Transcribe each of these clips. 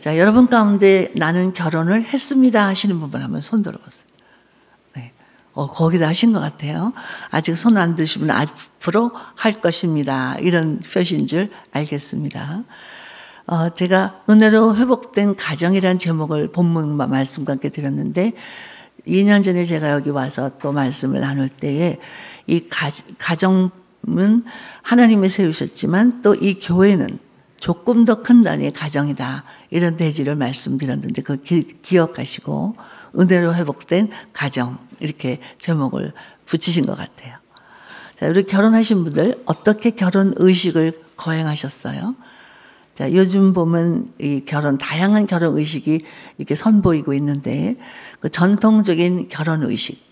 자, 여러분 가운데 나는 결혼을 했습니다 하시는 분들 한번 손 들어보세요. 네. 거기다 하신 것 같아요. 아직 손 안 드시면 앞으로 할 것입니다. 이런 표시인 줄 알겠습니다. 제가 은혜로 회복된 가정이라는 제목을 본문 말씀과 함께 드렸는데 2년 전에 제가 여기 와서 또 말씀을 나눌 때에 이 가정은 하나님이 세우셨지만 또 이 교회는 조금 더 큰 단위의 가정이다. 이런 대지를 말씀드렸는데 그거 기억하시고 은혜로 회복된 가정 이렇게 제목을 붙이신 것 같아요. 자, 우리 결혼하신 분들 어떻게 결혼 의식을 거행하셨어요? 자, 요즘 보면 이 다양한 결혼 의식이 이렇게 선보이고 있는데 그 전통적인 결혼 의식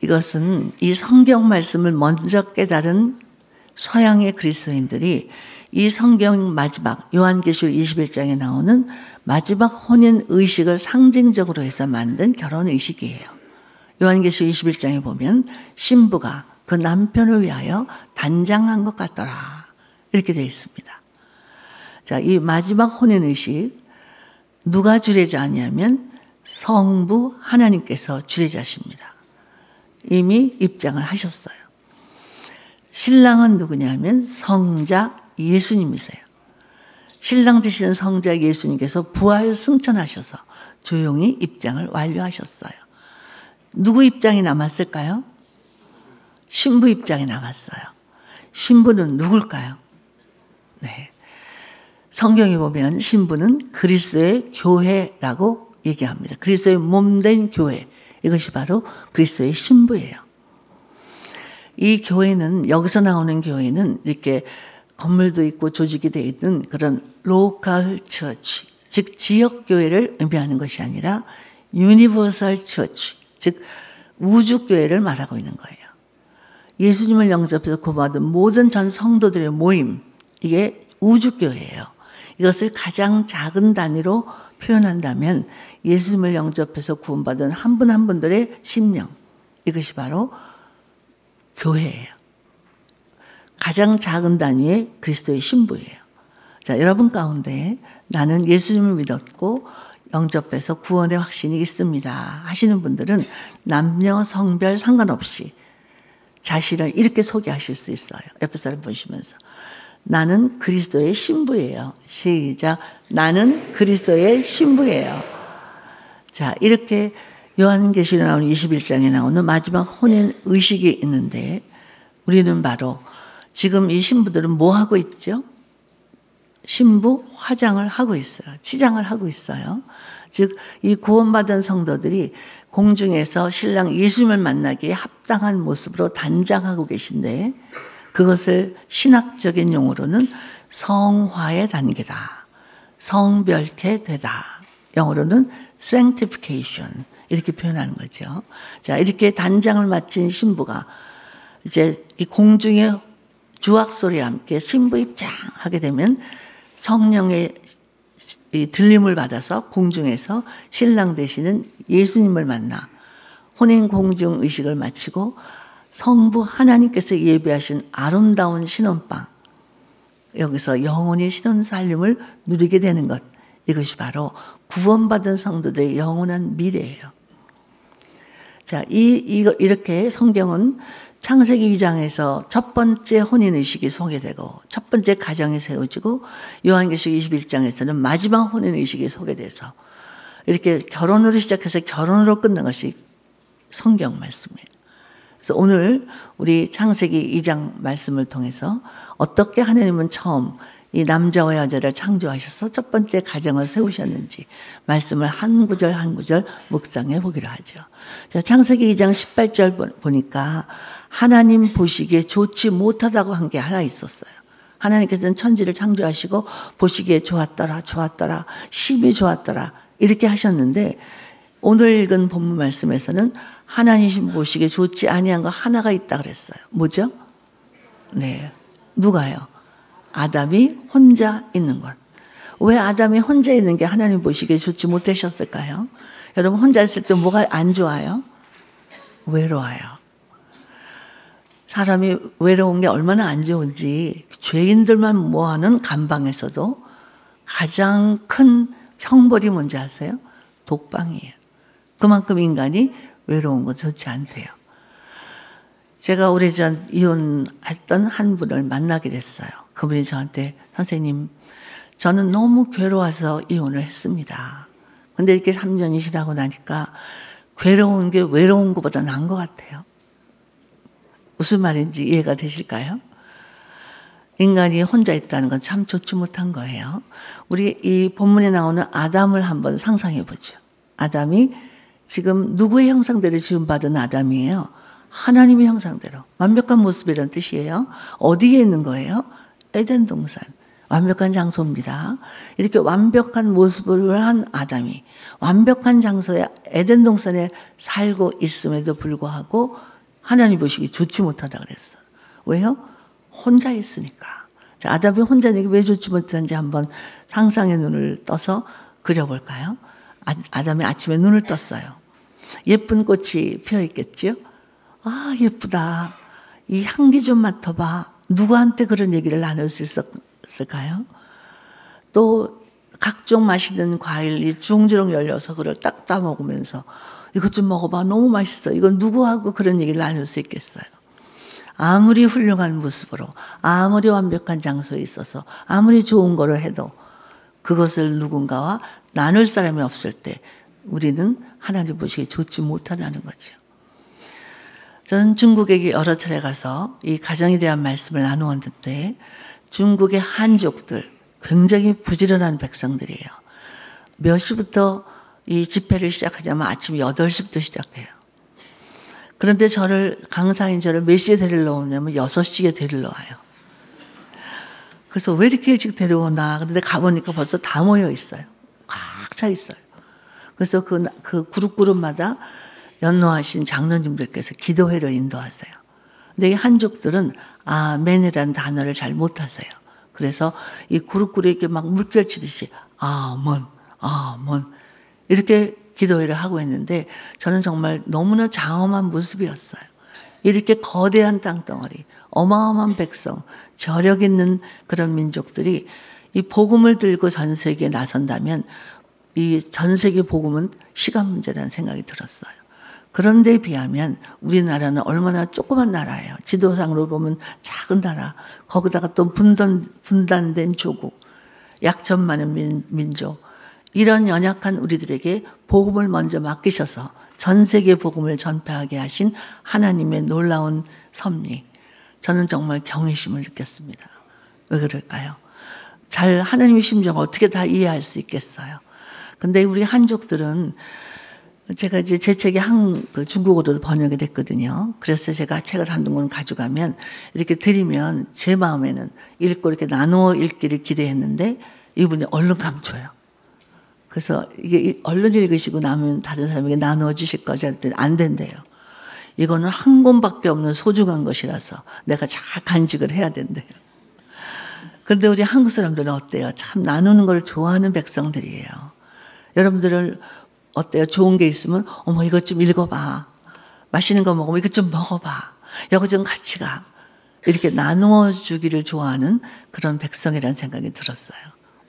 이것은 이 성경 말씀을 먼저 깨달은 서양의 그리스도인들이 이 성경 마지막 요한계시록 21장에 나오는 마지막 혼인 의식을 상징적으로 해서 만든 결혼 의식이에요. 요한계시록 21장에 보면 신부가 그 남편을 위하여 단장한 것 같더라. 이렇게 되어 있습니다. 자, 이 마지막 혼인 의식 누가 주례자냐면 성부 하나님께서 주례자십니다. 이미 입장을 하셨어요. 신랑은 누구냐면 성자 예수님이세요. 신랑 되시는 성자 예수님께서 부활 승천하셔서 조용히 입장을 완료하셨어요. 누구 입장이 남았을까요? 신부 입장이 남았어요. 신부는 누굴까요? 네. 성경에 보면 신부는 그리스도의 교회라고 얘기합니다. 그리스도의 몸된 교회. 이것이 바로 그리스도의 신부예요. 이 교회는 여기서 나오는 교회는 이렇게 건물도 있고 조직이 되어 있는 그런 로컬 처치, 즉 지역 교회를 의미하는 것이 아니라 유니버설 처치, 즉 우주 교회를 말하고 있는 거예요. 예수님을 영접해서 구원받은 모든 전 성도들의 모임, 이게 우주 교회예요. 이것을 가장 작은 단위로 표현한다면 예수님을 영접해서 구원받은 한 분 한 분들의 심령, 이것이 바로 교회예요. 가장 작은 단위의 그리스도의 신부예요. 자, 여러분 가운데 나는 예수님을 믿었고 영접해서 구원의 확신이 있습니다 하시는 분들은 남녀 성별 상관없이 자신을 이렇게 소개하실 수 있어요. 옆에 사람 보시면서 나는 그리스도의 신부예요. 시작. 나는 그리스도의 신부예요. 자, 이렇게 요한계시록에 나오는 21장에 나오는 마지막 혼인 의식이 있는데 우리는 바로 지금 이 신부들은 뭐 하고 있죠? 신부 화장을 하고 있어요. 치장을 하고 있어요. 즉, 이 구원받은 성도들이 공중에서 신랑 예수님을 만나기에 합당한 모습으로 단장하고 계신데 그것을 신학적인 용어로는 성화의 단계다. 성별케 되다. 영어로는 sanctification. 이렇게 표현하는 거죠. 자, 이렇게 단장을 마친 신부가 이제 이 공중의 주악 소리와 함께 신부 입장하게 되면 성령의 이 들림을 받아서 공중에서 신랑 되시는 예수님을 만나 혼인 공중 의식을 마치고 성부 하나님께서 예배하신 아름다운 신혼방, 여기서 영원히 신혼 살림을 누리게 되는 것, 이것이 바로 구원받은 성도들의 영원한 미래예요. 자, 이렇게 성경은 창세기 2장에서 첫 번째 혼인의식이 소개되고 첫 번째 가정이 세워지고 요한계시록 21장에서는 마지막 혼인의식이 소개돼서 이렇게 결혼으로 시작해서 결혼으로 끝난 것이 성경 말씀이에요. 그래서 오늘 우리 창세기 2장 말씀을 통해서 어떻게 하나님은 처음 이 남자와 여자를 창조하셔서 첫 번째 가정을 세우셨는지 말씀을 한 구절 한 구절 묵상해 보기로 하죠. 자, 창세기 2장 18절 보니까 하나님 보시기에 좋지 못하다고 한 게 하나 있었어요. 하나님께서는 천지를 창조하시고 보시기에 좋았더라, 좋았더라, 심히 좋았더라 이렇게 하셨는데 오늘 읽은 본문 말씀에서는 하나님 보시기에 좋지 아니한 거 하나가 있다 그랬어요. 뭐죠? 네, 누가요? 아담이 혼자 있는 것. 왜 아담이 혼자 있는 게 하나님 보시기에 좋지 못하셨을까요? 여러분 혼자 있을 때 뭐가 안 좋아요? 외로워요. 사람이 외로운 게 얼마나 안 좋은지 죄인들만 모아놓은 감방에서도 가장 큰 형벌이 뭔지 아세요? 독방이에요. 그만큼 인간이 외로운 거 좋지 않대요. 제가 오래전 이혼했던 한 분을 만나게 됐어요. 그분이 저한테 선생님, 저는 너무 괴로워서 이혼을 했습니다. 근데 이렇게 3년이 지나고 나니까 괴로운 게 외로운 것보다 나은 것 같아요. 무슨 말인지 이해가 되실까요? 인간이 혼자 있다는 건 참 좋지 못한 거예요. 우리 이 본문에 나오는 아담을 한번 상상해 보죠. 아담이 지금 누구의 형상대로 지음받은 아담이에요? 하나님의 형상대로. 완벽한 모습이라는 뜻이에요. 어디에 있는 거예요? 에덴 동산. 완벽한 장소입니다. 이렇게 완벽한 모습을 한 아담이 완벽한 장소에 에덴 동산에 살고 있음에도 불구하고 하나님 보시기 좋지 못하다 그랬어요. 왜요? 혼자 있으니까. 자, 아담이 혼자 있는 게 왜 좋지 못한지 한번 상상의 눈을 떠서 그려볼까요? 아담이 아침에 눈을 떴어요. 예쁜 꽃이 피어 있겠죠? 아, 예쁘다. 이 향기 좀 맡아봐. 누구한테 그런 얘기를 나눌 수 있었을까요? 또 각종 맛있는 과일이 주렁주렁 열려서 그걸 딱 따먹으면서 이것 좀 먹어봐. 너무 맛있어. 이건 누구하고 그런 얘기를 나눌 수 있겠어요? 아무리 훌륭한 모습으로, 아무리 완벽한 장소에 있어서, 아무리 좋은 거를 해도 그것을 누군가와 나눌 사람이 없을 때 우리는 하나님 보시기에 좋지 못하다는 거죠. 저는 중국에 여러 차례 가서 이 가정에 대한 말씀을 나누었는데 중국의 한족들 굉장히 부지런한 백성들이에요. 몇 시부터 이 집회를 시작하냐면 아침 8시부터 시작해요. 그런데 강사인 저를 몇 시에 데리러 오냐면 6시에 데리러 와요. 그래서 왜 이렇게 일찍 데려오나. 그런데 가보니까 벌써 다 모여 있어요. 꽉 차 있어요. 그래서 그 그룹마다 연로하신 장로님들께서 기도회를 인도하세요. 근데 이 한족들은 아멘이라는 단어를 잘 못하세요. 그래서 이 그룹 이렇게 막 물결 치듯이 아멘, 아멘 이렇게 기도회를 하고 있는데 저는 정말 너무나 장엄한 모습이었어요. 이렇게 거대한 땅덩어리, 어마어마한 백성, 저력 있는 그런 민족들이 이 복음을 들고 전 세계에 나선다면 이 전 세계 복음은 시간 문제라는 생각이 들었어요. 그런데 비하면 우리나라는 얼마나 조그만 나라예요. 지도상으로 보면 작은 나라, 거기다가 또 분단된 조국, 약천 많은 민족, 이런 연약한 우리들에게 복음을 먼저 맡기셔서 전 세계 복음을 전파하게 하신 하나님의 놀라운 섭리. 저는 정말 경외심을 느꼈습니다. 왜 그럴까요? 하나님의 심정을 어떻게 다 이해할 수 있겠어요? 근데 우리 한족들은 제가 이제 제 책이 중국어로도 번역이 됐거든요. 그래서 제가 책을 한두 권 가져가면 이렇게 드리면 제 마음에는 읽고 이렇게 나누어 읽기를 기대했는데 이분이 얼른 감춰요. 그래서 이게 얼른 읽으시고 나면 다른 사람에게 나누어 주실 거죠? 했더니 안 된대요. 이거는 한 권밖에 없는 소중한 것이라서 내가 잘 간직을 해야 된대요. 근데 우리 한국 사람들은 어때요? 참 나누는 걸 좋아하는 백성들이에요. 여러분들은 어때요? 좋은 게 있으면 어머 이것 좀 읽어봐. 맛있는 거 먹으면 이것 좀 먹어봐. 여기 좀 같이 가. 이렇게 나누어 주기를 좋아하는 그런 백성이라는 생각이 들었어요.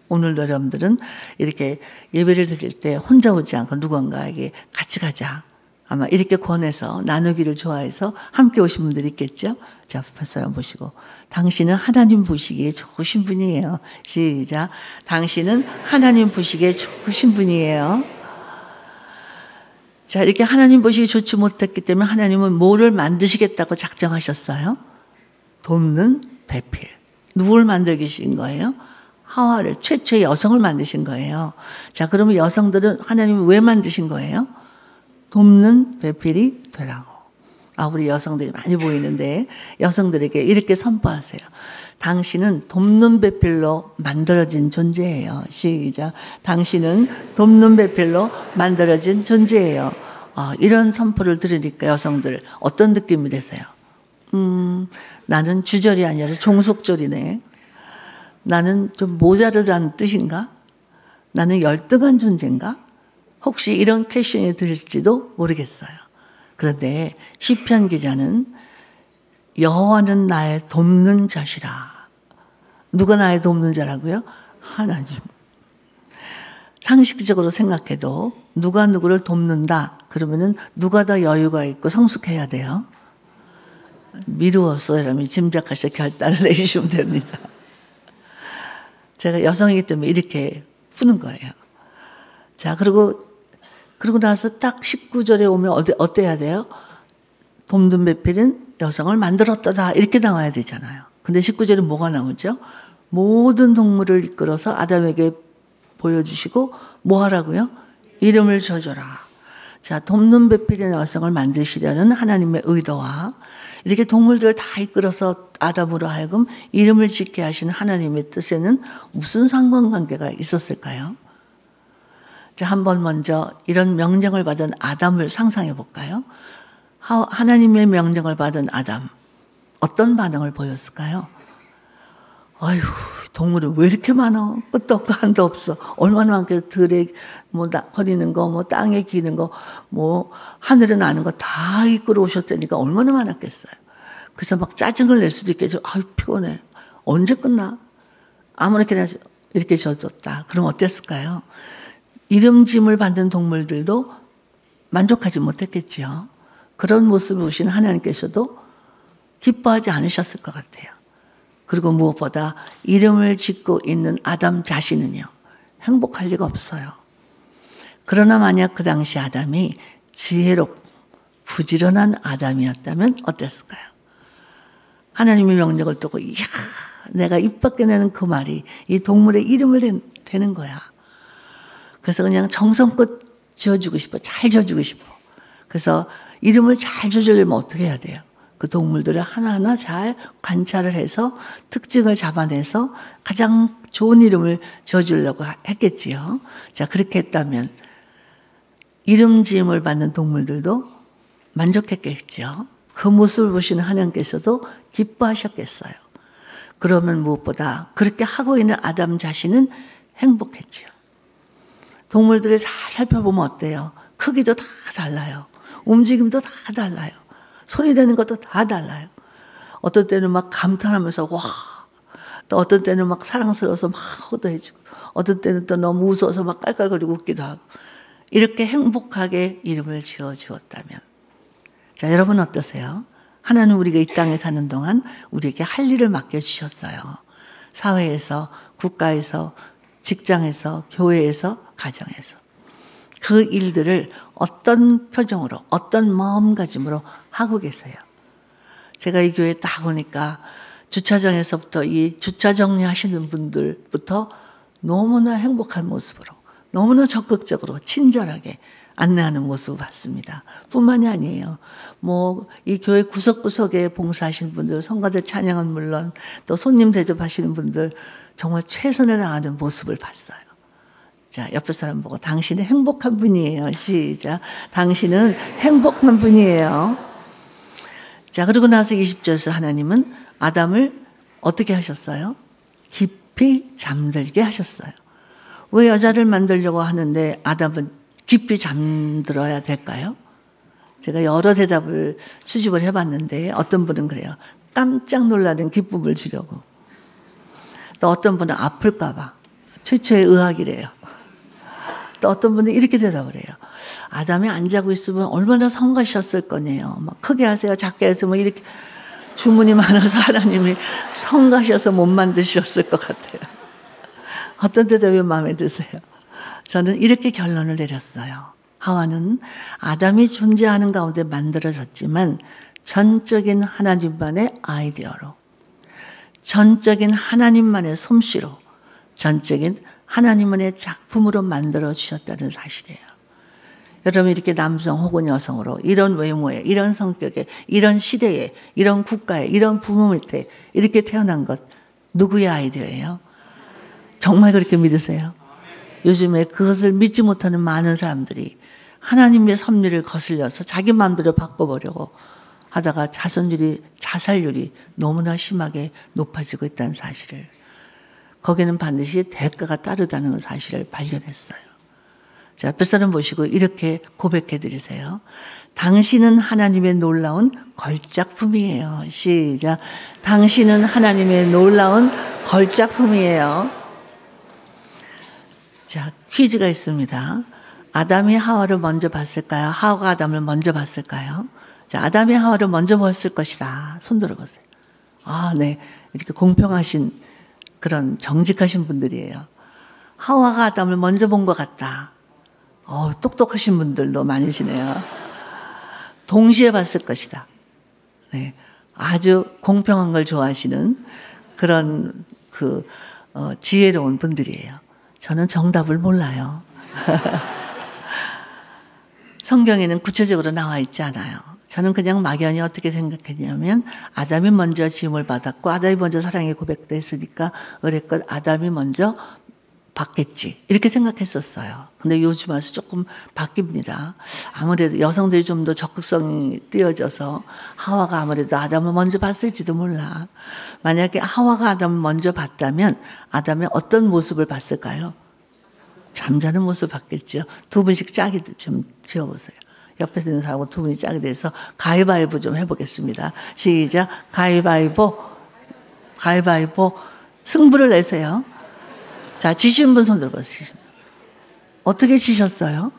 오늘 여러분들은 이렇게 예배를 드릴 때 혼자 오지 않고 누군가에게 같이 가자. 아마 이렇게 권해서 나누기를 좋아해서 함께 오신 분들이 있겠죠? 자, 앞에 사람 보시고. 당신은 하나님 보시기에 좋으신 분이에요. 시작. 당신은 하나님 보시기에 좋으신 분이에요. 자, 이렇게 하나님 보시기 좋지 못했기 때문에 하나님은 뭐를 만드시겠다고 작정하셨어요? 돕는 배필. 누굴 만들기신 거예요? 하와를, 최초의 여성을 만드신 거예요. 자, 그러면 여성들은 하나님이 왜 만드신 거예요? 돕는 배필이 되라고. 우리 여성들이 많이 보이는데 여성들에게 이렇게 선포하세요. 당신은 돕는 배필로 만들어진 존재예요. 시작. 당신은 돕는 배필로 만들어진 존재예요. 이런 선포를 들으니까 여성들 어떤 느낌이 되세요? 나는 주절이 아니라 종속절이네. 나는 좀 모자르다는 뜻인가? 나는 열등한 존재인가? 혹시 이런 퀘션이 들을지도 모르겠어요. 그런데 시편 기자는 여호와는 나의 돕는 자시라. 누가 나의 돕는 자라고요? 하나님. 상식적으로 생각해도 누가 누구를 돕는다 그러면은 누가 더 여유가 있고 성숙해야 돼요. 미루어서 여러분이 짐작하셔서 결단을 내주시면 됩니다. 제가 여성이기 때문에 이렇게 푸는 거예요. 자, 그러고 나서 딱 19절에 오면 어때야 돼요? 돕는 배필은 여성을 만들었더라 이렇게 나와야 되잖아요. 근데 19절에 뭐가 나오죠? 모든 동물을 이끌어서 아담에게 보여주시고 뭐 하라고요? 이름을 줘줘라. 자, 돕는 배필인 여성을 만드시려는 하나님의 의도와 이렇게 동물들을 다 이끌어서 아담으로 하여금 이름을 짓게 하신 하나님의 뜻에는 무슨 상관관계가 있었을까요? 자, 한번 먼저 이런 명령을 받은 아담을 상상해 볼까요? 하나님의 명령을 받은 아담, 어떤 반응을 보였을까요? 아유, 동물은 왜 이렇게 많아? 끝도 없고 한도 없어. 얼마나 많게 들에 거리는 거, 땅에 기는 거, 하늘에 나는 거 다 이끌어 오셨다니까 얼마나 많았겠어요. 그래서 막 짜증을 낼 수도 있겠죠. 아유, 피곤해. 언제 끝나? 아무렇게나 이렇게 져줬다. 그럼 어땠을까요? 이름짐을 받는 동물들도 만족하지 못했겠지요. 그런 모습을 보신 하나님께서도 기뻐하지 않으셨을 것 같아요. 그리고 무엇보다 이름을 짓고 있는 아담 자신은요, 행복할 리가 없어요. 그러나 만약 그 당시 아담이 지혜롭고 부지런한 아담이었다면 어땠을까요? 하나님의 명령을 듣고, 이야, 내가 입 밖에 내는 그 말이 이 동물의 이름을 대는 거야. 그래서 그냥 정성껏 지어주고 싶어. 잘 지어주고 싶어. 그래서 이름을 잘 지어주려면 어떻게 해야 돼요? 그 동물들을 하나하나 잘 관찰을 해서 특징을 잡아내서 가장 좋은 이름을 지어주려고 했겠지요. 자, 그렇게 했다면 이름 지음을 받는 동물들도 만족했겠죠. 그 모습을 보시는 하나님께서도 기뻐하셨겠어요. 그러면 무엇보다 그렇게 하고 있는 아담 자신은 행복했지요. 동물들을 잘 살펴보면 어때요? 크기도 다 달라요. 움직임도 다 달라요. 소리 내는 것도 다 달라요. 어떤 때는 막 감탄하면서 와, 또 어떤 때는 막 사랑스러워서 막 호도해주고, 어떤 때는 또 너무 무서워서 막 깔깔거리고 웃기도 하고, 이렇게 행복하게 이름을 지어주었다면, 자, 여러분 어떠세요? 하나는 우리가 이 땅에 사는 동안 우리에게 할 일을 맡겨주셨어요. 사회에서, 국가에서, 직장에서, 교회에서, 가정에서. 그 일들을 어떤 표정으로, 어떤 마음가짐으로 하고 계세요. 제가 이 교회에 딱 오니까 주차장에서부터 이 주차 정리하시는 분들부터 너무나 행복한 모습으로, 너무나 적극적으로, 친절하게 안내하는 모습을 봤습니다. 뿐만이 아니에요. 이 교회 구석구석에 봉사하시는 분들, 성가들 찬양은 물론 또 손님 대접하시는 분들 정말 최선을 다하는 모습을 봤어요. 자, 옆에 사람 보고 당신은 행복한 분이에요. 시작. 당신은 행복한 분이에요. 자, 그러고 나서 20절에서 하나님은 아담을 어떻게 하셨어요? 깊이 잠들게 하셨어요. 왜 여자를 만들려고 하는데 아담은 깊이 잠들어야 될까요? 제가 여러 대답을 수집을 해봤는데 어떤 분은 그래요. 깜짝 놀라는 기쁨을 주려고. 또 어떤 분은 아플까 봐. 최초의 의학이래요. 또 어떤 분은 이렇게 대답을 해요. 아담이 안 자고 있으면 얼마나 성가셨을 거네요. 막 크게 하세요, 작게 하세요. 이렇게 주문이 많아서 하나님이 성가셔서 못 만드셨을 것 같아요. 어떤 대답이 마음에 드세요? 저는 이렇게 결론을 내렸어요. 하와는 아담이 존재하는 가운데 만들어졌지만 전적인 하나님만의 아이디어로, 전적인 하나님만의 솜씨로, 전적인 하나님만의 작품으로 만들어 주셨다는 사실이에요. 여러분 이렇게 남성 혹은 여성으로 이런 외모에, 이런 성격에, 이런 시대에, 이런 국가에, 이런 부모 밑에 이렇게 태어난 것 누구의 아이디어예요? 정말 그렇게 믿으세요? 요즘에 그것을 믿지 못하는 많은 사람들이 하나님의 섭리를 거슬려서 자기 마음대로 바꿔보려고 하다가 자살률이 너무나 심하게 높아지고 있다는 사실을, 거기는 반드시 대가가 따르다는 사실을 발견했어요. 자, 옆에 사람 보시고 이렇게 고백해 드리세요. 당신은 하나님의 놀라운 걸작품이에요. 시작. 당신은 하나님의 놀라운 걸작품이에요. 자, 퀴즈가 있습니다. 아담이 하와를 먼저 봤을까요? 하와가 아담을 먼저 봤을까요? 자, 아담이 하와를 먼저 봤을 것이다. 손 들어보세요. 아, 네. 이렇게 공평하신 그런 정직하신 분들이에요. 하와가 아담을 먼저 본 것 같다. 똑똑하신 분들도 많으시네요. 동시에 봤을 것이다. 네. 아주 공평한 걸 좋아하시는 그런 지혜로운 분들이에요. 저는 정답을 몰라요. 성경에는 구체적으로 나와 있지 않아요. 저는 그냥 막연히 어떻게 생각했냐면 아담이 먼저 지음을 받았고 아담이 먼저 사랑의 고백도 했으니까 어렵건 아담이 먼저 받겠지 이렇게 생각했었어요. 근데 요즘 와서 조금 바뀝니다. 아무래도 여성들이 좀 더 적극성이 띄어져서 하와가 아무래도 아담을 먼저 봤을지도 몰라. 만약에 하와가 아담을 먼저 봤다면 아담의 어떤 모습을 봤을까요? 잠자는 모습을 봤겠죠. 두 분씩 짝이 좀 지어보세요. 옆에 있는 사람하고 두 분이 짝이 돼서 가위바위보 좀 해보겠습니다. 시작. 가위바위보. 가위바위보. 승부를 내세요. 자, 지신 분 손 들어보세요. 어떻게 지셨어요?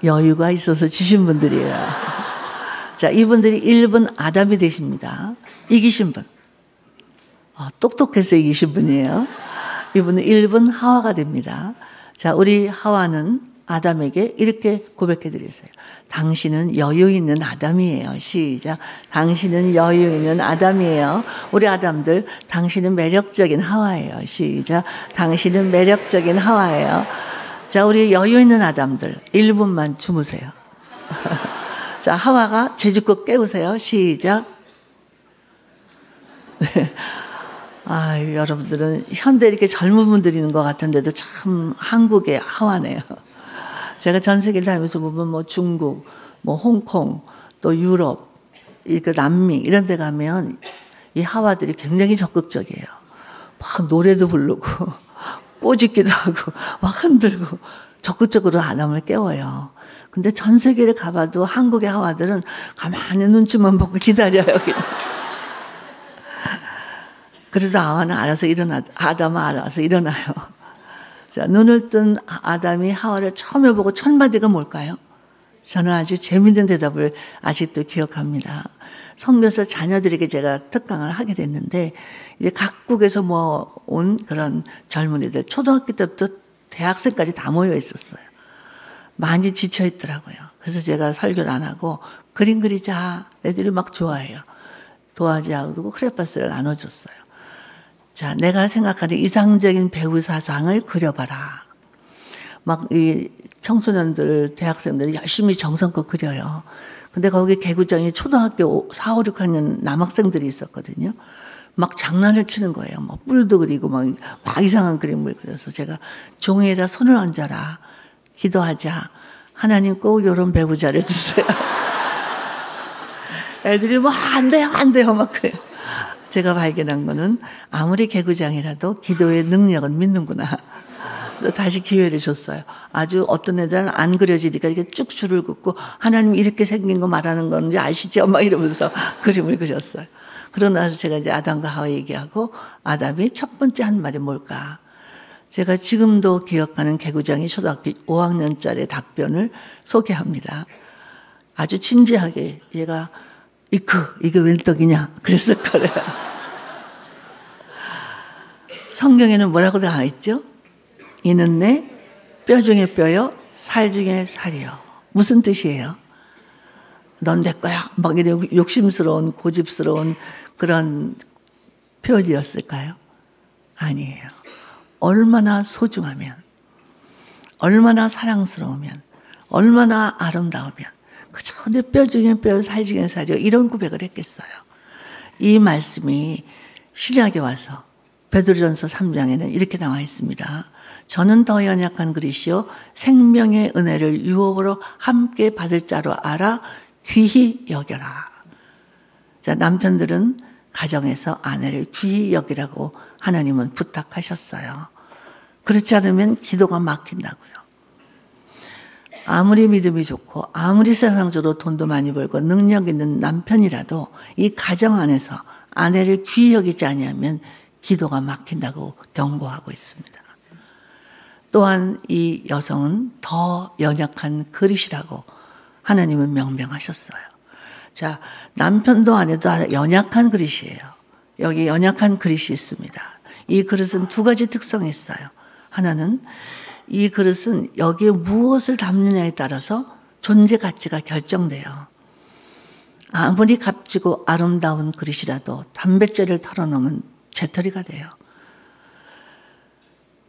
여유가 있어서 지신 분들이에요. 자, 이분들이 1분 아담이 되십니다. 이기신 분. 똑똑해서 이기신 분이에요. 이분은 1분 하와가 됩니다. 자, 우리 하와는 아담에게 이렇게 고백해 드렸어요. 당신은 여유 있는 아담이에요. 시작. 당신은 여유 있는 아담이에요. 우리 아담들, 당신은 매력적인 하와예요. 시작. 당신은 매력적인 하와예요. 자, 우리 여유 있는 아담들, 1분만 주무세요. 자, 하와가 제주껏 깨우세요. 시작. 여러분들은 현대 이렇게 젊은 분들이 있는 것 같은데도 참 한국의 하와네요. 제가 전 세계를 다니면서 보면 중국, 홍콩, 또 유럽, 남미 이런 데 가면 이 하와들이 굉장히 적극적이에요. 막 노래도 부르고 꼬집기도 하고 막 흔들고 적극적으로 아담을 깨워요. 근데 전 세계를 가봐도 한국의 하와들은 가만히 눈치만 보고 기다려요. 그래도 아담은 알아서 일어나요. 자, 눈을 뜬 아담이 하와를 처음 해보고 첫 마디가 뭘까요? 저는 아주 재밌는 대답을 아직도 기억합니다. 성교사 자녀들에게 제가 특강을 하게 됐는데, 이제 각국에서 온 그런 젊은이들, 초등학교 때부터 대학생까지 다 모여 있었어요. 많이 지쳐 있더라고요. 그래서 제가 설교를 안 하고, 그림 그리자. 애들이 막 좋아해요. 도화지하고 크레파스를 나눠줬어요. 자, 내가 생각하는 이상적인 배우 사상을 그려봐라. 막 이 청소년들, 대학생들이 열심히 정성껏 그려요. 근데 거기 개구장에 초등학교 4, 5, 6학년 남학생들이 있었거든요. 막 장난을 치는 거예요. 뿔도 그리고 막 이상한 그림을 그려서 제가 종이에다 손을 얹어라. 기도하자. 하나님 꼭 이런 배우자를 주세요. 애들이 안 돼요. 막 그래요. 제가 발견한 거는 아무리 개구장이라도 기도의 능력은 믿는구나. 그래서 다시 기회를 줬어요. 아주 어떤 애들은 안 그려지니까 이렇게 쭉 줄을 긋고 하나님 이렇게 생긴 거 말하는 건지 아시죠? 막 이러면서 그림을 그렸어요. 그러고 나서 제가 이제 아담과 하와 얘기하고 아담이 첫 번째 한 말이 뭘까? 제가 지금도 기억하는 개구장이 초등학교 5학년짜리 답변을 소개합니다. 아주 진지하게 얘가 이게 웬 떡이냐? 그랬을 거래요. 성경에는 뭐라고 나와 있죠? 이는 내 뼈 중에 뼈요, 살 중에 살이요. 무슨 뜻이에요? 넌 내 거야. 막 이런 욕심스러운, 고집스러운 그런 표현이었을까요? 아니에요. 얼마나 소중하면, 얼마나 사랑스러우면, 얼마나 아름다우면, 그저 내 뼈 중에 뼈, 살 중에 살이요. 이런 고백을 했겠어요. 이 말씀이 신약에 와서 베드로전서 3장에는 이렇게 나와 있습니다. 저는 더 연약한 그릇이요 생명의 은혜를 유업으로 함께 받을 자로 알아 귀히 여겨라. 자, 남편들은 가정에서 아내를 귀히 여기라고 하나님은 부탁하셨어요. 그렇지 않으면 기도가 막힌다고요. 아무리 믿음이 좋고 아무리 세상적으로 돈도 많이 벌고 능력 있는 남편이라도 이 가정 안에서 아내를 귀히 여기지 아니하면 기도가 막힌다고 경고하고 있습니다. 또한 이 여성은 더 연약한 그릇이라고 하나님은 명명하셨어요. 자, 남편도 아내도 연약한 그릇이에요. 여기 연약한 그릇이 있습니다. 이 그릇은 두 가지 특성이 있어요. 하나는 이 그릇은 여기에 무엇을 담느냐에 따라서 존재 가치가 결정돼요. 아무리 값지고 아름다운 그릇이라도 단백질을 털어놓으면 재떨이가 돼요.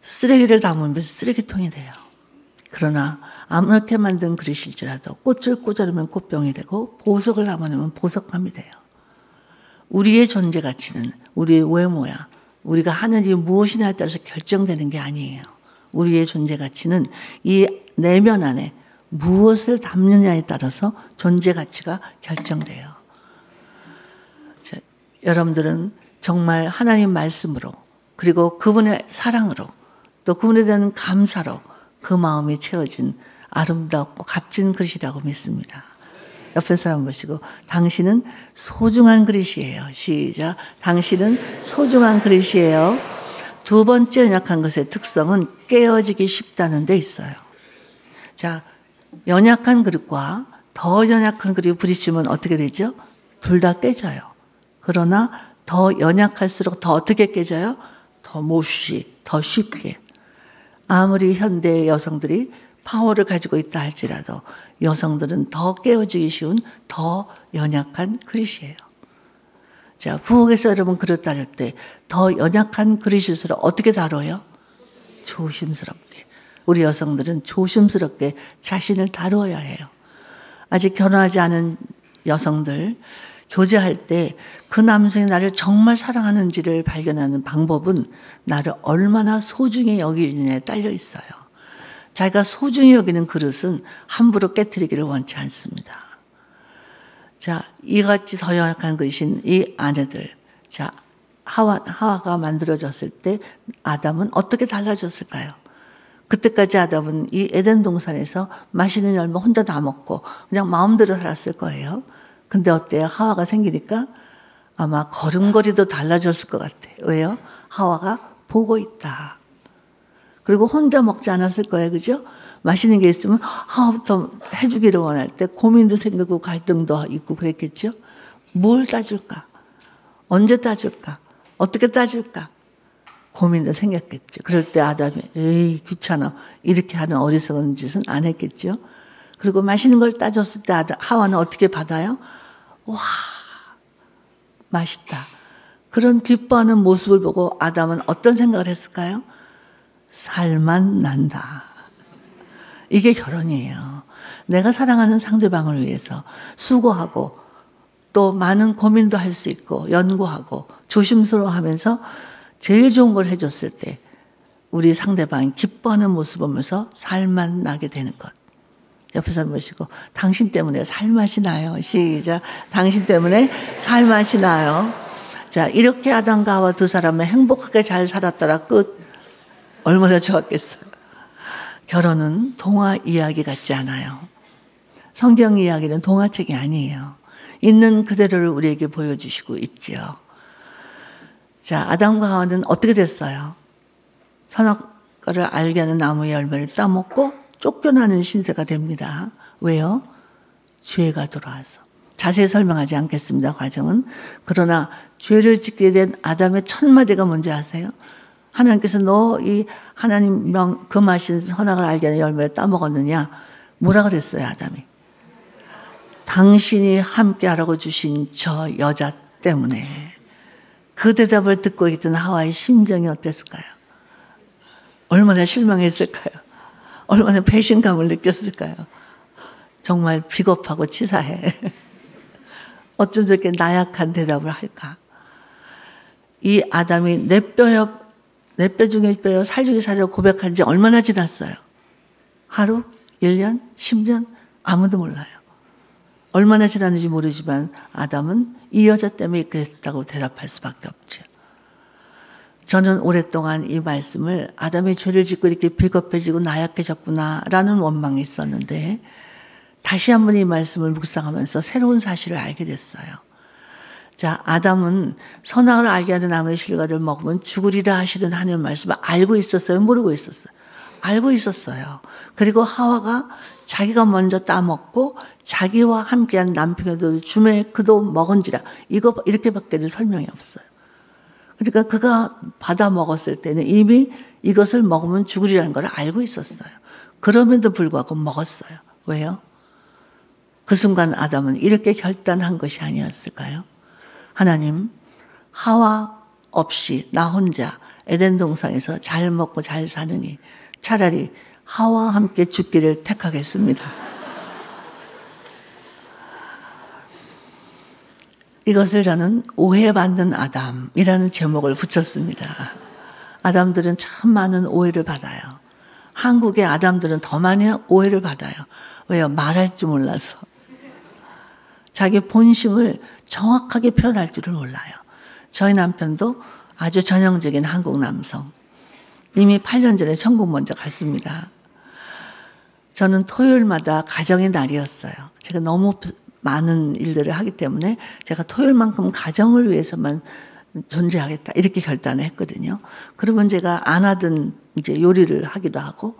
쓰레기를 담으면 쓰레기통이 돼요. 그러나 아무렇게 만든 그릇일지라도 꽃을 꽂아놓으면 꽃병이 되고 보석을 담아놓으면 보석함이 돼요. 우리의 존재 가치는 우리의 외모야, 우리가 하는 일이 무엇이냐에 따라서 결정되는 게 아니에요. 우리의 존재 가치는 이 내면 안에 무엇을 담느냐에 따라서 존재 가치가 결정돼요. 자, 여러분들은 정말 하나님 말씀으로 그리고 그분의 사랑으로 또 그분에 대한 감사로 그 마음이 채워진 아름답고 값진 그릇이라고 믿습니다. 옆에 사람 보시고 당신은 소중한 그릇이에요. 시작. 당신은 소중한 그릇이에요. 두 번째 연약한 것의 특성은 깨어지기 쉽다는 데 있어요. 자, 연약한 그릇과 더 연약한 그릇이 부딪히면 어떻게 되죠? 둘 다 깨져요. 그러나 더 연약할수록 더 어떻게 깨져요? 더 몹시, 더 쉽게. 아무리 현대 여성들이 파워를 가지고 있다 할지라도 여성들은 더 깨어지기 쉬운 더 연약한 그릇이에요. 자, 부엌에서 여러분 그릇 다룰 때 더 연약한 그릇일수록 어떻게 다뤄요? 조심스럽게. 우리 여성들은 조심스럽게 자신을 다루어야 해요. 아직 결혼하지 않은 여성들, 교제할 때 그 남성이 나를 정말 사랑하는지를 발견하는 방법은 나를 얼마나 소중히 여기느냐에 딸려 있어요. 자기가 소중히 여기는 그릇은 함부로 깨트리기를 원치 않습니다. 자, 이같이 더 연약한 그릇인 이 아내들. 자, 하와가 만들어졌을 때 아담은 어떻게 달라졌을까요? 그때까지 아담은 이 에덴 동산에서 맛있는 열매 혼자 다 먹고 그냥 마음대로 살았을 거예요. 근데 어때요? 하와가 생기니까 아마 걸음걸이도 달라졌을 것 같아요. 왜요? 하와가 보고 있다. 그리고 혼자 먹지 않았을 거예요. 그죠? 맛있는 게 있으면 하와부터 해주기를 원할 때 고민도 생기고 갈등도 있고 그랬겠죠? 뭘 따줄까? 언제 따줄까? 어떻게 따줄까? 고민도 생겼겠죠. 그럴 때 아담이 에이 귀찮아 이렇게 하는 어리석은 짓은 안 했겠죠. 그리고 맛있는 걸 따줬을 때 하와는 어떻게 받아요? 와 맛있다. 그런 기뻐하는 모습을 보고 아담은 어떤 생각을 했을까요? 살만 난다. 이게 결혼이에요. 내가 사랑하는 상대방을 위해서 수고하고 또 많은 고민도 할 수 있고 연구하고 조심스러워하면서 제일 좋은 걸 해줬을 때 우리 상대방이 기뻐하는 모습을 보면서 살만 나게 되는 것. 옆에 사람 보시고 당신 때문에 살맛이 나요. 시작. 당신 때문에 살맛이 나요. 자, 이렇게 아담과 하와 두 사람은 행복하게 잘 살았더라 끝. 얼마나 좋았겠어요. 결혼은 동화 이야기 같지 않아요. 성경 이야기는 동화책이 아니에요. 있는 그대로를 우리에게 보여주시고 있지요. 자, 아담과 하와는 어떻게 됐어요? 선악과를 알게 하는 나무의 열매를 따먹고 쫓겨나는 신세가 됩니다. 왜요? 죄가 들어와서. 자세히 설명하지 않겠습니다. 과정은. 그러나 죄를 짓게 된 아담의 첫 마디가 뭔지 아세요? 하나님께서 너 이 하나님 금하신 선악을 알게 하는 열매를 따먹었느냐? 뭐라 그랬어요, 아담이? 당신이 함께하라고 주신 저 여자 때문에. 그 대답을 듣고 있던 하와의 심정이 어땠을까요? 얼마나 실망했을까요? 얼마나 배신감을 느꼈을까요? 정말 비겁하고 치사해. 어쩜 저렇게 나약한 대답을 할까? 이 아담이 내 뼈 중에 뼈요, 살 중에 살이라고 고백한 지 얼마나 지났어요? 하루? 1년? 10년? 아무도 몰라요. 얼마나 지났는지 모르지만 아담은 이 여자 때문에 이렇게 됐다고 대답할 수밖에 없죠. 저는 오랫동안 이 말씀을 아담의 죄를 짓고 이렇게 비겁해지고 나약해졌구나라는 원망이 있었는데 다시 한번 이 말씀을 묵상하면서 새로운 사실을 알게 됐어요. 자, 아담은 선악을 알게 하는 나무의 실과를 먹으면 죽으리라 하시는 하나님의 말씀을 알고 있었어요? 모르고 있었어요? 알고 있었어요. 그리고 하와가 자기가 먼저 따먹고 자기와 함께한 남편에도 주매 그도 먹은지라 이거 이렇게밖에 설명이 없어요. 그러니까 그가 받아 먹었을 때는 이미 이것을 먹으면 죽으리라는 걸 알고 있었어요. 그럼에도 불구하고 먹었어요. 왜요? 그 순간 아담은 이렇게 결단한 것이 아니었을까요? 하나님, 하와 없이 나 혼자 에덴 동산에서 잘 먹고 잘 사느니 차라리 하와와 함께 죽기를 택하겠습니다. 이것을 저는 오해받는 아담이라는 제목을 붙였습니다. 아담들은 참 많은 오해를 받아요. 한국의 아담들은 더 많이 오해를 받아요. 왜요? 말할 줄 몰라서. 자기 본심을 정확하게 표현할 줄을 몰라요. 저희 남편도 아주 전형적인 한국 남성. 이미 8년 전에 천국 먼저 갔습니다. 저는 토요일마다 가정의 날이었어요. 제가 너무 많은 일들을 하기 때문에 제가 토요일만큼 가정을 위해서만 존재하겠다 이렇게 결단을 했거든요. 그러면 제가 안 하던 이제 요리를 하기도 하고,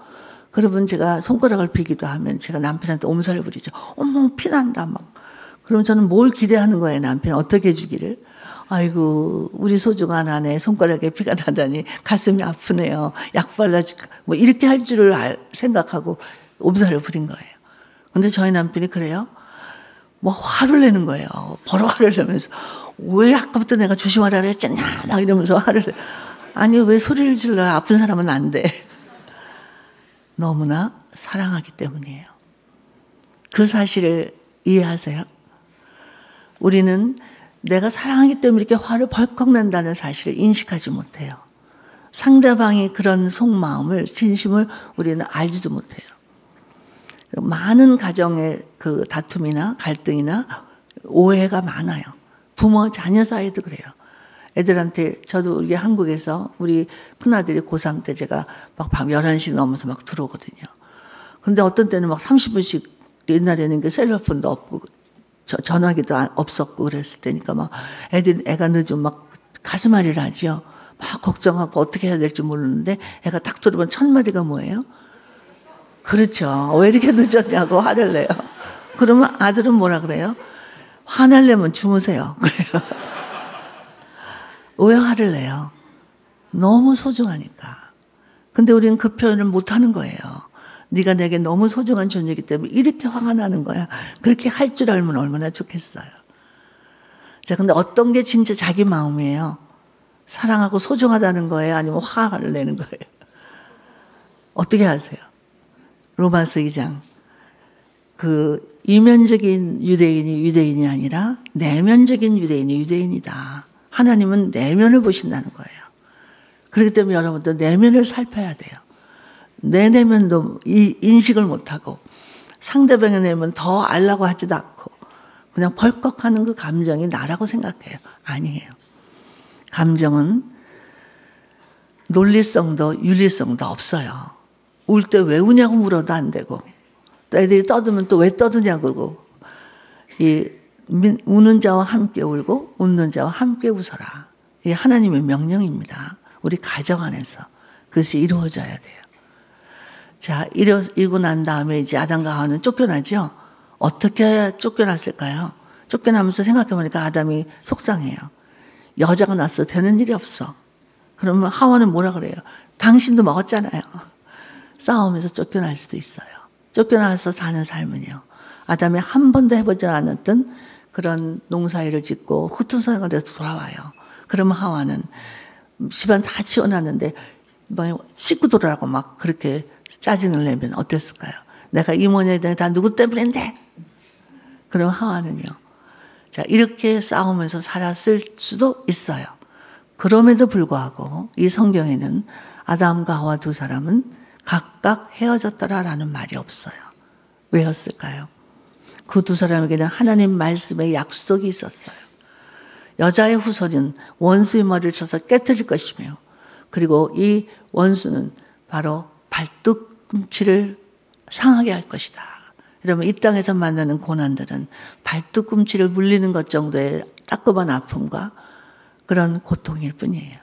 그러면 제가 손가락을 비기도 하면 제가 남편한테 옴살을 부리죠. 어머 피난다 막. 그러면 저는 뭘 기대하는 거예요, 남편 어떻게 해주기를. 아이고 우리 소중한 아내 손가락에 피가 나다니 가슴이 아프네요. 약 발라줄까 뭐 이렇게 할 줄을 생각하고 옴살을 부린 거예요. 근데 저희 남편이 그래요. 뭐 화를 내는 거예요. 버럭 화를 내면서 왜 아까부터 내가 조심하라 그랬잖아 막 이러면서 화를 내. 아니 왜 소리를 질러. 아픈 사람은 안 돼. 너무나 사랑하기 때문이에요. 그 사실을 이해하세요? 우리는 내가 사랑하기 때문에 이렇게 화를 벌컥 낸다는 사실을 인식하지 못해요. 상대방이 그런 속마음을, 진심을 우리는 알지도 못해요. 많은 가정의 그 다툼이나 갈등이나 오해가 많아요. 부모, 자녀 사이도 그래요. 애들한테, 저도 우리 한국에서 우리 큰아들이 고3 때 제가 막 밤 11시 넘어서 막 들어오거든요. 근데 어떤 때는 막 30분씩 옛날에는 그 셀러폰도 없고 전화기도 없었고 그랬을 때니까 막 애가 늦으면 막 가슴앓이를 하죠. 막 걱정하고 어떻게 해야 될지 모르는데 애가 딱 들어보면 첫 마디가 뭐예요? 그렇죠. 왜 이렇게 늦었냐고 화를 내요. 그러면 아들은 뭐라 그래요? 화내려면 주무세요. 그래요. 왜 화를 내요? 너무 소중하니까. 근데 우리는 그 표현을 못하는 거예요. 네가 내게 너무 소중한 존재이기 때문에 이렇게 화가 나는 거야. 그렇게 할 줄 알면 얼마나 좋겠어요. 자, 근데 어떤 게 진짜 자기 마음이에요? 사랑하고 소중하다는 거예요? 아니면 화를 내는 거예요? 어떻게 하세요? 로마서 2장. 그 이면적인 유대인이 유대인이 아니라 내면적인 유대인이 유대인이다. 하나님은 내면을 보신다는 거예요. 그렇기 때문에 여러분도 내면을 살펴야 돼요. 내 내면도 인식을 못하고 상대방의 내면 더 알라고 하지도 않고 그냥 벌컥하는 그 감정이 나라고 생각해요. 아니에요. 감정은 논리성도 윤리성도 없어요. 울 때 왜 우냐고 물어도 안 되고 또 애들이 떠들면 또 왜 떠드냐고 그러고 우는 자와 함께 울고 웃는 자와 함께 웃어라. 이게 하나님의 명령입니다. 우리 가정 안에서 그것이 이루어져야 돼요. 자, 이러고 난 다음에 이제 아담과 하와는 쫓겨나죠? 어떻게 쫓겨났을까요? 쫓겨나면서 생각해보니까 아담이 속상해요. 여자가 낳았어. 되는 일이 없어. 그러면 하와는 뭐라 그래요? 당신도 먹었잖아요. 싸우면서 쫓겨날 수도 있어요. 쫓겨나서 사는 삶은요. 아담이 한 번도 해보지 않았던 그런 농사일을 짓고 흩어져서 돌아와요. 그러면 하와는 집안 다 치워놨는데 씻고 돌아라고 막 그렇게 짜증을 내면 어땠을까요? 내가 이모녀에 대해 다 누구 때문인데? 그럼 하와는요. 자, 이렇게 싸우면서 살았을 수도 있어요. 그럼에도 불구하고 이 성경에는 아담과 하와 두 사람은 각각 헤어졌더라라는 말이 없어요. 왜였을까요? 그 두 사람에게는 하나님 말씀의 약속이 있었어요. 여자의 후손은 원수의 머리를 쳐서 깨뜨릴 것이며 그리고 이 원수는 바로 발뒤꿈치를 상하게 할 것이다. 그러면 이 땅에서 만나는 고난들은 발뒤꿈치를 물리는 것 정도의 따끔한 아픔과 그런 고통일 뿐이에요.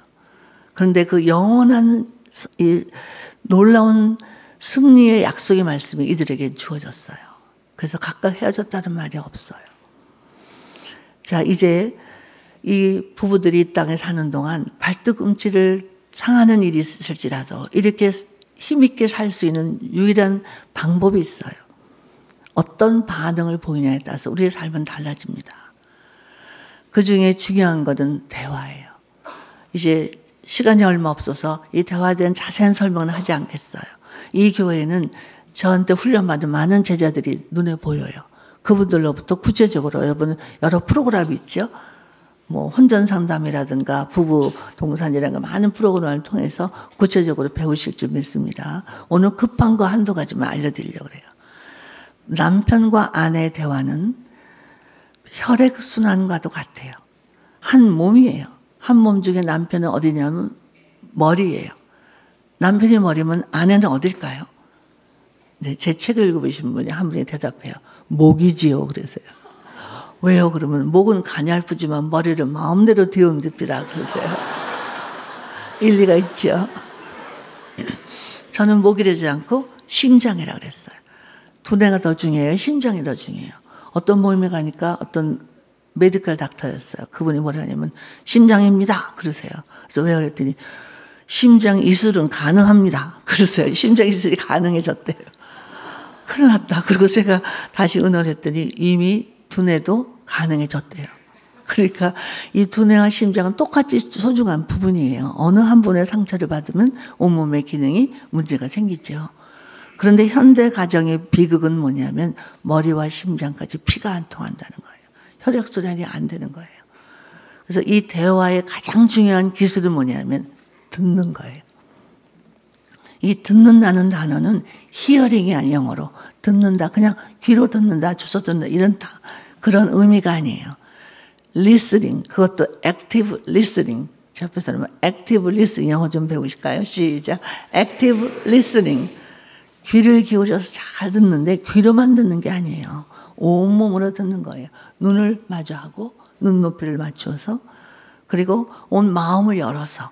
그런데 그 영원한 이 놀라운 승리의 약속의 말씀이 이들에게 주어졌어요. 그래서 각각 헤어졌다는 말이 없어요. 자, 이제 이 부부들이 이 땅에 사는 동안 발뒤꿈치를 상하는 일이 있을지라도 이렇게 힘있게 살 수 있는 유일한 방법이 있어요. 어떤 반응을 보이냐에 따라서 우리의 삶은 달라집니다. 그 중에 중요한 것은 대화예요. 이제 시간이 얼마 없어서 이 대화에 대한 자세한 설명은 하지 않겠어요. 이 교회는 저한테 훈련받은 많은 제자들이 눈에 보여요. 그분들로부터 구체적으로 여러 프로그램이 있죠. 뭐 혼전 상담이라든가 부부 동산이라든가 많은 프로그램을 통해서 구체적으로 배우실 줄 믿습니다. 오늘 급한 거 한두 가지만 알려드리려고 해요. 남편과 아내의 대화는 혈액순환과도 같아요. 한 몸이에요. 한 몸 중에 남편은 어디냐면 머리예요. 남편이 머리면 아내는 어딜까요? 네, 제 책을 읽어보신 분이 한 분이 대답해요. 목이지요. 그러세요. 왜요? 그러면 목은 가냘프지만 머리를 마음대로 뒤흔듭니다. 그러세요. 일리가 있죠. 저는 목이라지 않고 심장이라고 그랬어요. 두뇌가 더 중요해요? 심장이 더 중요해요? 어떤 모임에 가니까 어떤 메디컬 닥터였어요. 그분이 뭐라냐면 심장입니다. 그러세요. 그래서 왜 그랬더니 심장 이술은 가능합니다. 그러세요. 심장 이술이 가능해졌대요. 큰일 났다. 그리고 제가 다시 의논을 했더니 이미 두뇌도 가능해졌대요. 그러니까 이 두뇌와 심장은 똑같이 소중한 부분이에요. 어느 한 분의 상처를 받으면 온몸의 기능이 문제가 생기죠. 그런데 현대 가정의 비극은 뭐냐면 머리와 심장까지 피가 안 통한다는 거예요. 혈액순환이 안 되는 거예요. 그래서 이 대화의 가장 중요한 기술은 뭐냐면 듣는 거예요. 이 듣는다는 단어는 히어링이 아니에요. 영어로 듣는다, 그냥 귀로 듣는다, 주워 듣는다 이런 그런 의미가 아니에요. listening, 그것도 active listening. 제 앞에 사람은 active listening 영어 좀 배우실까요? 시작. active listening. 귀를 기울여서 잘 듣는데 귀로만 듣는 게 아니에요. 온몸으로 듣는 거예요. 눈을 마주하고 눈높이를 맞추어서 그리고 온 마음을 열어서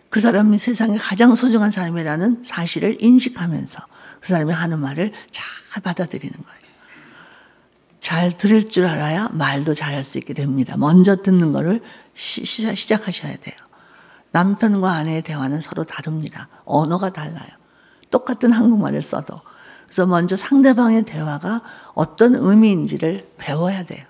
그 사람이 세상에 가장 소중한 사람이라는 사실을 인식하면서 그 사람이 하는 말을 잘 받아들이는 거예요. 잘 들을 줄 알아야 말도 잘할 수 있게 됩니다. 먼저 듣는 거를 시작하셔야 돼요. 남편과 아내의 대화는 서로 다릅니다. 언어가 달라요. 똑같은 한국말을 써도. 그래서 먼저 상대방의 대화가 어떤 의미인지를 배워야 돼요.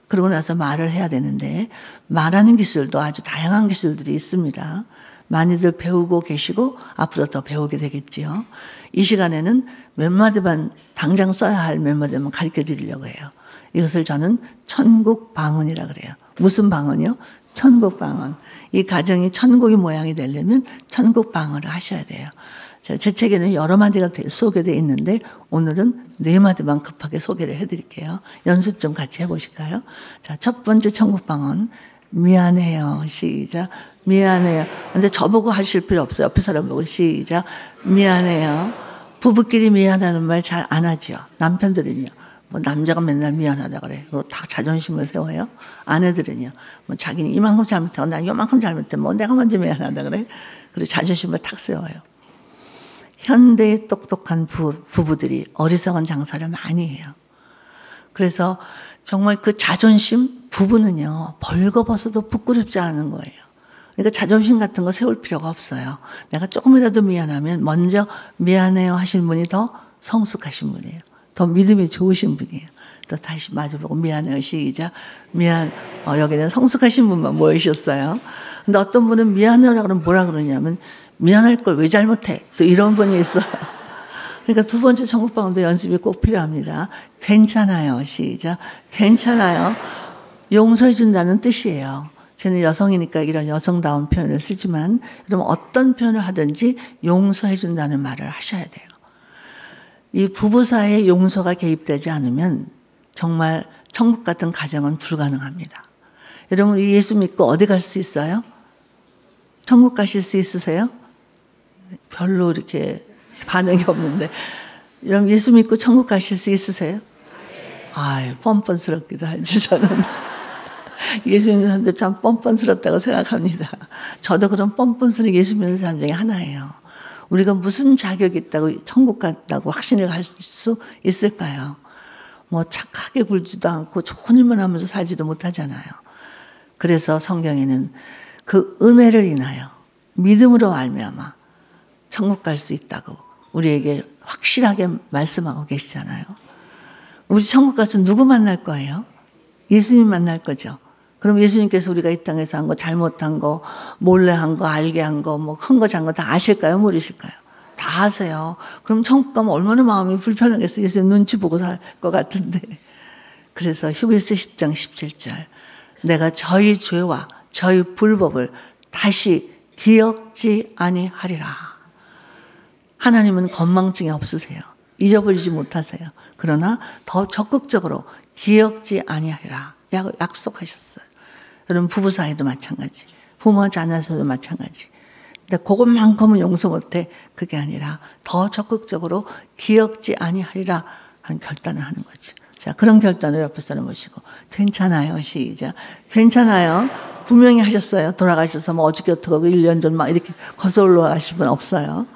그러고 나서 말을 해야 되는데 말하는 기술도 아주 다양한 기술들이 있습니다. 많이들 배우고 계시고 앞으로 더 배우게 되겠지요. 이 시간에는 몇 마디만 당장 써야 할 몇 마디만 가르쳐 드리려고 해요. 이것을 저는 천국 방언이라고 그래요. 무슨 방언이요? 천국 방언. 이 가정이 천국의 모양이 되려면 천국 방언을 하셔야 돼요. 제 책에는 여러 마디가 소개되어 있는데 오늘은 4마디만 급하게 소개를 해드릴게요. 연습 좀 같이 해보실까요? 자, 첫 번째 천국 방언. 미안해요. 시작. 미안해요. 근데 저보고 하실 필요 없어요. 옆에 사람 보고 시작. 미안해요. 부부끼리 미안하는 말 잘 안 하죠. 남편들은요. 뭐 남자가 맨날 미안하다 그래. 그리고 다 자존심을 세워요. 아내들은요. 뭐 자기는 이만큼 잘못하고 난 요만큼 잘못해. 뭐 내가 먼저 미안하다 그래. 그리고 자존심을 탁 세워요. 현대의 똑똑한 부부들이 어리석은 장사를 많이 해요. 그래서 정말 그 자존심, 부부는요, 벌거벗어도 부끄럽지 않은 거예요. 그러니까 자존심 같은 거 세울 필요가 없어요. 내가 조금이라도 미안하면 먼저 미안해요 하신 분이 더 성숙하신 분이에요. 더 믿음이 좋으신 분이에요. 또 다시 마주보고 미안해요. 시작. 여기는 성숙하신 분만 모이셨어요. 근데 어떤 분은 미안해요라고 그러면 뭐라 그러냐면 미안할 걸 왜 잘못해? 또 이런 분이 있어요. 그러니까 두 번째 천국방언도 연습이 꼭 필요합니다. 괜찮아요. 시작. 괜찮아요. 용서해 준다는 뜻이에요. 저는 여성이니까 이런 여성다운 표현을 쓰지만 여러분 어떤 표현을 하든지 용서해 준다는 말을 하셔야 돼요. 이 부부 사이에 용서가 개입되지 않으면 정말 천국 같은 가정은 불가능합니다. 여러분 예수 믿고 어디 갈 수 있어요? 천국 가실 수 있으세요? 별로 이렇게 반응이 없는데 여러분 예수 믿고 천국 가실 수 있으세요? 아이 뻔뻔스럽기도 하죠. 저는 예수 믿는 사람들 참 뻔뻔스럽다고 생각합니다. 저도 그런 뻔뻔스러운 예수 믿는 사람 중에 하나예요. 우리가 무슨 자격이 있다고 천국 간다고 확신을 할 수 있을까요? 뭐 착하게 굴지도 않고 좋은 일만 하면서 살지도 못하잖아요. 그래서 성경에는 그 은혜를 인하여 믿음으로 말미암아 천국 갈 수 있다고 우리에게 확실하게 말씀하고 계시잖아요. 우리 천국 가서 누구 만날 거예요? 예수님 만날 거죠. 그럼 예수님께서 우리가 이 땅에서 한 거, 잘못한 거, 몰래 한 거, 알게 한 거, 뭐 큰 거, 작은 거 다 아실까요? 모르실까요? 다 아세요. 그럼 천국 가면 얼마나 마음이 불편하겠어요. 예수님 눈치 보고 살 것 같은데. 그래서 히브리서 10장 17절 내가 저희 죄와 저희 불법을 다시 기억지 아니하리라. 하나님은 건망증이 없으세요. 잊어버리지 못하세요. 그러나 더 적극적으로 기억지 아니하리라 약속하셨어요. 여러분 부부 사이도 마찬가지, 부모와 자녀에서도 마찬가지. 근데 그것만큼은 용서 못해. 그게 아니라 더 적극적으로 기억지 아니하리라 하는 결단을 하는 거죠. 자, 그런 결단을 옆에 사람 보시고 괜찮아요. 시작. 괜찮아요. 분명히 하셨어요. 돌아가셔서 뭐 어저께 어떻게 하고 1년 전 막 이렇게 거슬러 올라가실 분 없어요.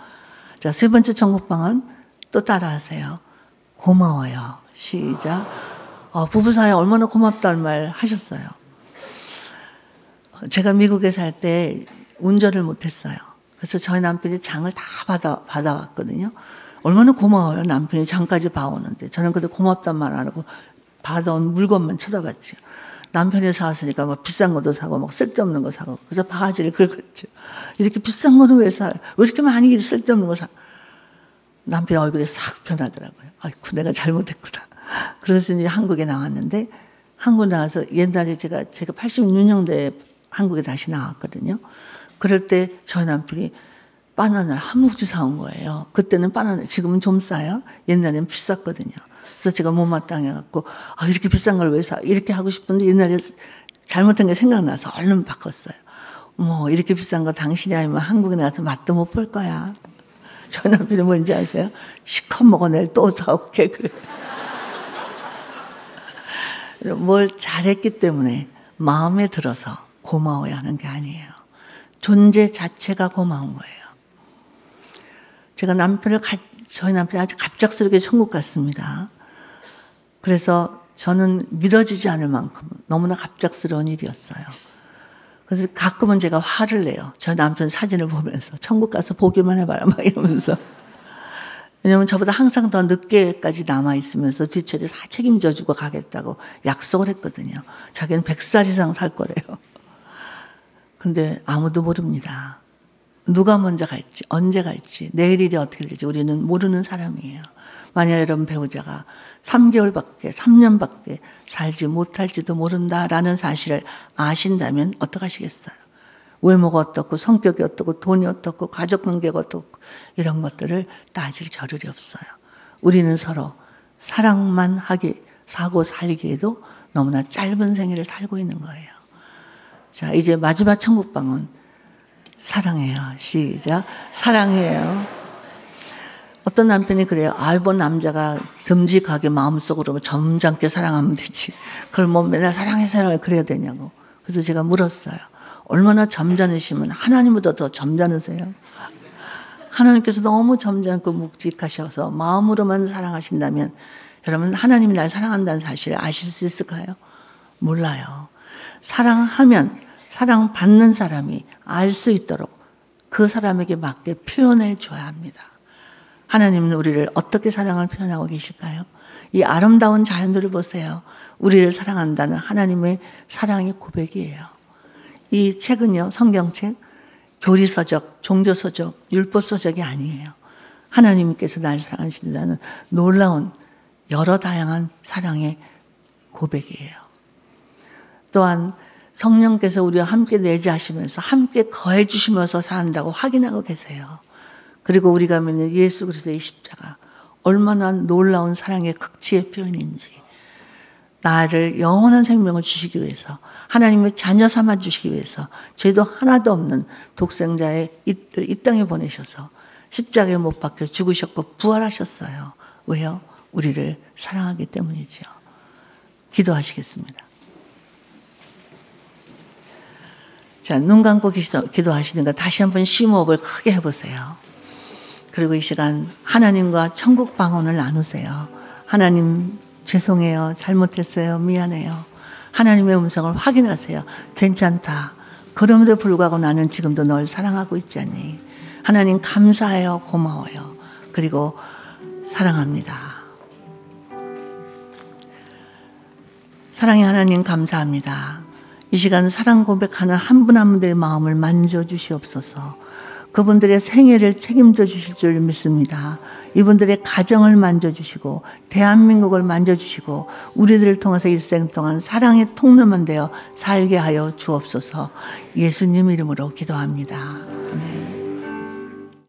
자, 세 번째 천국방은 또 따라하세요. 고마워요. 시작. 부부 사이 얼마나 고맙다는 말 하셨어요. 제가 미국에 살 때 운전을 못했어요. 그래서 저희 남편이 장을 다 받아왔거든요. 얼마나 고마워요. 남편이 장까지 봐오는데. 저는 그때 고맙단 말 안 하고 받아온 물건만 쳐다봤죠. 남편이 사왔으니까 막 비싼 것도 사고 막 쓸데없는 거 사고. 그래서 바가지를 긁었죠. 이렇게 비싼 거는 왜 사요? 왜 이렇게 많이 쓸데없는 거 사? 남편 얼굴이 싹 변하더라고요. 아이고, 내가 잘못했구나. 그래서 이제 한국에 나왔는데, 한국 나와서 옛날에 제가 86년도에 한국에 다시 나왔거든요. 그럴 때 저희 남편이 바나나를 한 뭉치 사온 거예요. 그때는 바나나, 지금은 좀 싸요. 옛날에는 비쌌거든요. 그래서 제가 못마땅해갖고, 이렇게 비싼 걸 왜 사? 이렇게 하고 싶은데 옛날에 잘못한 게 생각나서 얼른 바꿨어요. 뭐, 이렇게 비싼 거 당신이 아니면 한국에 나와서 맛도 못 볼 거야. 저희 남편이 뭔지 아세요? 시컷 먹어 내일 또 사올게. 그래. 뭘 잘했기 때문에 마음에 들어서 고마워야 하는 게 아니에요. 존재 자체가 고마운 거예요. 제가 저희 남편이 아주 갑작스럽게 천국 갔습니다. 그래서 저는 믿어지지 않을 만큼 너무나 갑작스러운 일이었어요. 그래서 가끔은 제가 화를 내요. 저희 남편 사진을 보면서 천국 가서 보기만 해봐라 막 이러면서. 왜냐면 저보다 항상 더 늦게까지 남아있으면서 뒷처리 다 책임져주고 가겠다고 약속을 했거든요. 자기는 100살 이상 살 거래요. 근데 아무도 모릅니다. 누가 먼저 갈지, 언제 갈지, 내일 일이 어떻게 될지 우리는 모르는 사람이에요. 만약 여러분 배우자가 3개월밖에, 3년밖에 살지 못할지도 모른다라는 사실을 아신다면 어떡하시겠어요? 외모가 어떻고, 성격이 어떻고, 돈이 어떻고, 가족관계가 어떻고 이런 것들을 따질 겨를이 없어요. 우리는 서로 사랑만 사고 살기에도 너무나 짧은 생애를 살고 있는 거예요. 자, 이제 마지막 천국방은 사랑해요. 시작. 사랑해요. 어떤 남편이 그래요. 이번 남자가 듬직하게 마음속으로 점잖게 사랑하면 되지. 그걸 뭐 맨날 사랑해 그래야 되냐고. 그래서 제가 물었어요. 얼마나 점잖으시면 하나님보다 더 점잖으세요? 하나님께서 너무 점잖고 묵직하셔서 마음으로만 사랑하신다면 여러분 하나님이 날 사랑한다는 사실을 아실 수 있을까요? 몰라요. 사랑하면 사랑받는 사람이 알 수 있도록 그 사람에게 맞게 표현해 줘야 합니다. 하나님은 우리를 어떻게 사랑을 표현하고 계실까요? 이 아름다운 자연들을 보세요. 우리를 사랑한다는 하나님의 사랑의 고백이에요. 이 책은요, 성경책, 교리서적, 종교서적, 율법서적이 아니에요. 하나님께서 날 사랑하신다는 놀라운 여러 다양한 사랑의 고백이에요. 또한 성령께서 우리와 함께 내재하시면서 함께 거해 주시면서 산다고 확인하고 계세요. 그리고 우리가 믿는 예수 그리스도의 십자가 얼마나 놀라운 사랑의 극치의 표현인지 나를 영원한 생명을 주시기 위해서 하나님의 자녀 삼아 주시기 위해서 죄도 하나도 없는 독생자의 이 땅에 보내셔서 십자가에 못 박혀 죽으셨고 부활하셨어요. 왜요? 우리를 사랑하기 때문이죠. 기도하시겠습니다. 자, 눈 감고 기도하시는 거 다시 한번 심호흡을 크게 해보세요. 그리고 이 시간 하나님과 천국 방언을 나누세요. 하나님 죄송해요. 잘못했어요. 미안해요. 하나님의 음성을 확인하세요. 괜찮다. 그럼에도 불구하고 나는 지금도 널 사랑하고 있잖니. 하나님 감사해요. 고마워요. 그리고 사랑합니다. 사랑의 하나님 감사합니다. 이 시간 사랑 고백하는 한 분 한 분들의 마음을 만져주시옵소서. 그분들의 생애를 책임져 주실 줄 믿습니다. 이분들의 가정을 만져주시고 대한민국을 만져주시고 우리들을 통해서 일생 동안 사랑의 통로만 되어 살게 하여 주옵소서. 예수님 이름으로 기도합니다.